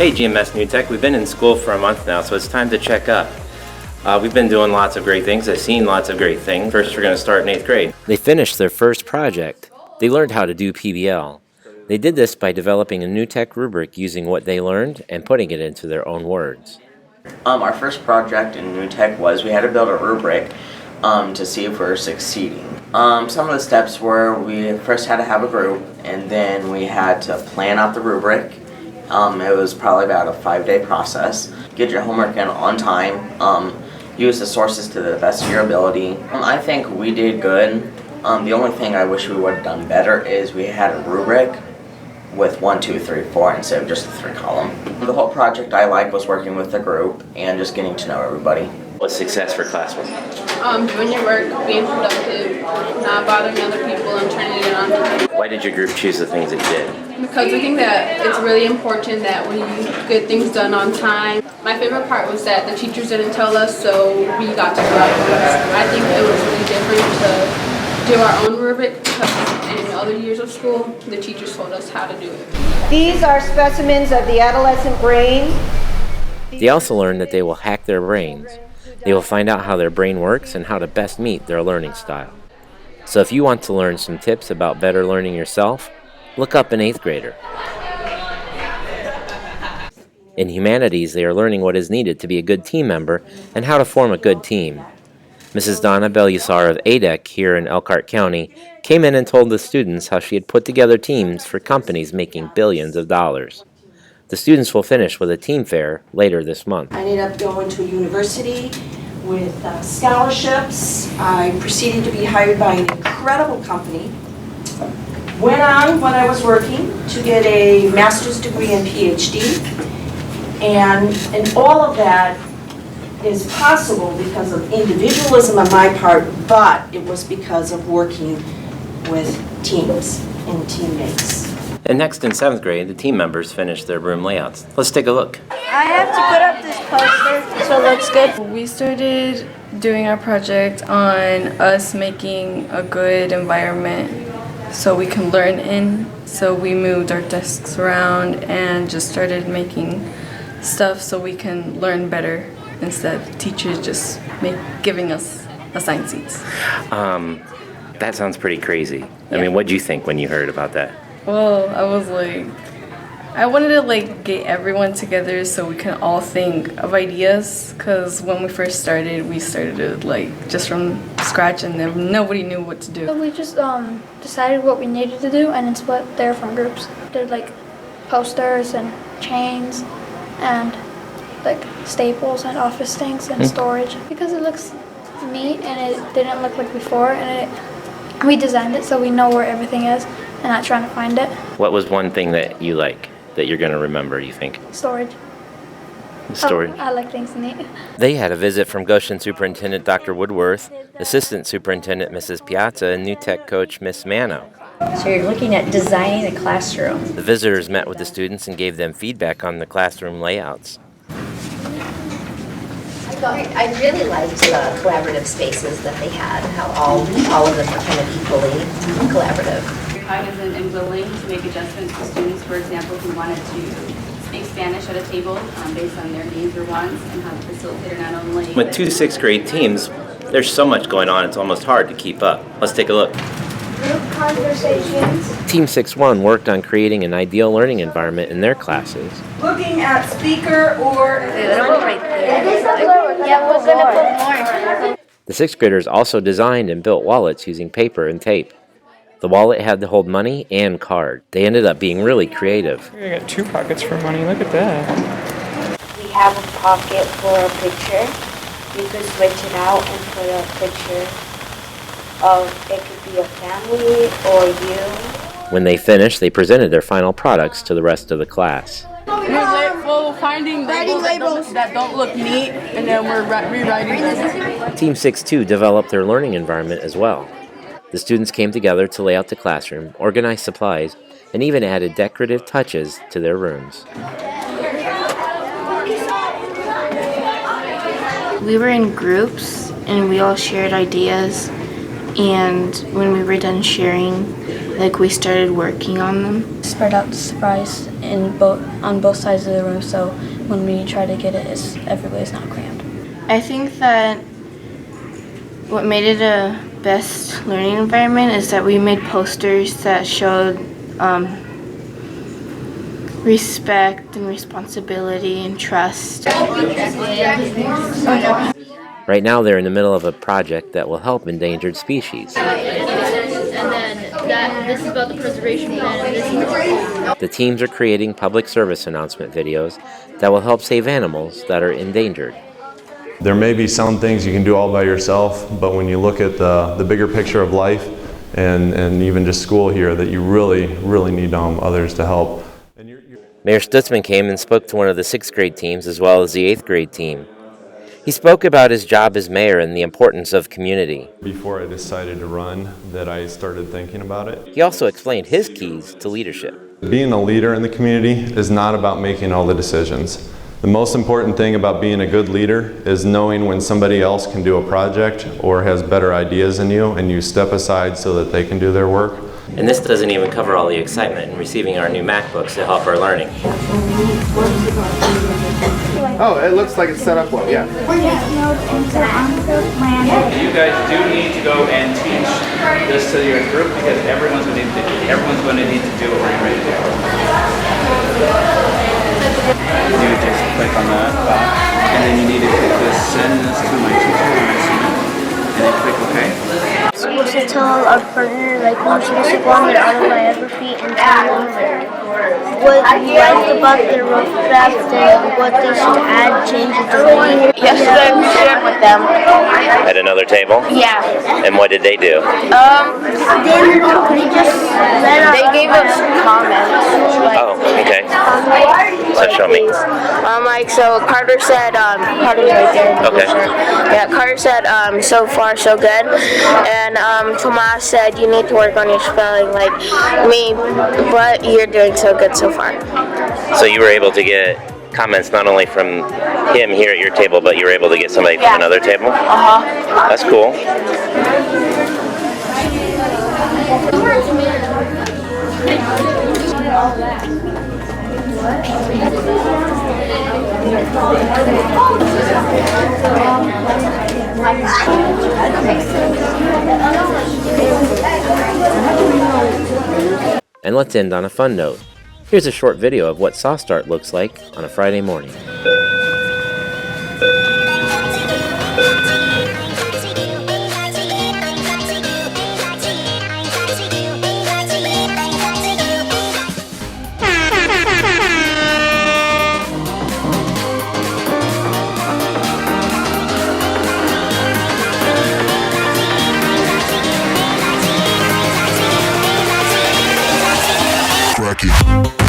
Hey GMS New Tech, we've been in school for a month now, so it's time to check up. We've been doing lots of great things. I've seen lots of great things. First, we're going to start in 8th grade. They finished their first project. They learned how to do PBL. They did this by developing a new tech rubric using what they learned and putting it into their own words. Our first project in New Tech was we had to build a rubric to see if we were succeeding. Some of the steps were we first had to have a group, and then we had to plan out the rubric. It was probably about a 5-day process. Get your homework in on time. Use the sources to the best of your ability. I think we did good. The only thing I wish we would have done better is we had a rubric with 1, 2, 3, 4 instead of just a 3-column. The whole project I liked was working with the group and just getting to know everybody. What's success for classroom? Doing your work, being productive, not bothering other people, and turning it on time. Why did your group choose the things that you did? Because I think that it's really important that we get things done on time. My favorite part was that the teachers didn't tell us, so we got to do it. I think it was really different to do our own rubric because in other years of school, the teachers told us how to do it. These are specimens of the adolescent brain. They also learned that they will hack their brains. They will find out how their brain works and how to best meet their learning style. So if you want to learn some tips about better learning yourself, look up an 8th grader. In humanities, they are learning what is needed to be a good team member and how to form a good team. Mrs. Donna Belusar of ADEC here in Elkhart County came in and told the students how she had put together teams for companies making billions of dollars. The students will finish with a team fair later this month. I ended up going to a university with scholarships. I proceeded to be hired by an incredible company. Went on when I was working to get a master's degree and PhD. And all of that is possible because of individualism on my part, but it was because of working with teams and teammates. And next in 7th grade, the team members finished their room layouts. Let's take a look. I have to put up this poster, so it looks good. We started doing our project on us making a good environment so we can learn in. So we moved our desks around and just started making stuff so we can learn better instead of teachers just giving us assigned seats. That sounds pretty crazy. I mean, what did you think when you heard about that? Well, I wanted to get everyone together so we can all think of ideas, because when we first started, we started just from scratch and then nobody knew what to do. So we just decided what we needed to do and then split the different groups. Did posters and chains and staples and office things and storage, because it looks neat and it didn't look like before, and we designed it so we know where everything is and not trying to find it. What was one thing that you like, that you're going to remember, you think? Storage. Storage. I like things neat. They had a visit from Goshen Superintendent Dr. Woodworth, Assistant Superintendent Mrs. Piazza, and new tech coach Miss Mano. So you're looking at designing a classroom. The visitors met with the students and gave them feedback on the classroom layouts. I really liked the collaborative spaces that they had, how all of them were kind of equally collaborative. You're cognizant and willing to make adjustments for students, for example, who wanted to speak Spanish at a table based on their needs or wants, and how the facilitator not only... With 2 6th grade teams, there's so much going on, it's almost hard to keep up. Let's take a look. Group conversations. Team 6-1 worked on creating an ideal learning environment in their classes. Looking at speaker or... Yeah, we're going to put more. The 6th graders also designed and built wallets using paper and tape. The wallet had to hold money and card. They ended up being really creative. I got 2 pockets for money, look at that. We have a pocket for a picture. You could switch it out and put a picture of, it could be a family or you. When they finished, they presented their final products to the rest of the class. We're finding labels that don't look neat, and then we're rewriting them. Team 6-2 developed their learning environment as well. The students came together to lay out the classroom, organize supplies, and even added decorative touches to their rooms. We were in groups and we all shared ideas and when we were done sharing, like we started working on them. Spread out the surprise on both sides of the room, so when we try to get it, everybody's not crammed. I think that what made it a best learning environment is that we made posters that showed respect and responsibility and trust. Right now they're in the middle of a project that will help endangered species. This is about the preservation plan, and this is The teams are creating public service announcement videos that will help save animals that are endangered. There may be some things you can do all by yourself, but when you look at the bigger picture of life and even just school here, that you really need others to help. Mayor Stutzman came and spoke to one of the 6th grade teams as well as the 8th grade team. He spoke about his job as mayor and the importance of community. Before I decided to run, that I started thinking about it. He also explained his keys to leadership. Being a leader in the community is not about making all the decisions. The most important thing about being a good leader is knowing when somebody else can do a project or has better ideas than you, and you step aside so that they can do their work. And this doesn't even cover all the excitement in receiving our new MacBooks to help our learning. Oh, it looks like it's set up well, yeah. You guys do need to go and teach this to your group because everyone's going to need to do what we're ready to do. You just click on that box, and then you need to click this send this to my teacher when I see it, and then click OK. We're supposed to tell our partner, like, we're supposed to go on their autobiography and tell them what we liked about their rough draft and what they should add, change, and delete. Yesterday we shared with them. At another table? Yeah. And what did they do? They just They gave us comments. Oh, okay. So show me. So Carter said, Carter's right there. Okay. Yeah, Carter said, so far so good. And Tomas said, you need to work on your spelling like me, but you're doing so good so far. So you were able to get comments not only from him here at your table, but you were able to get somebody from another table? Uh-huh. That's cool. And let's end on a fun note. Here's a short video of what Saw Start looks like on a Friday morning. Crack it.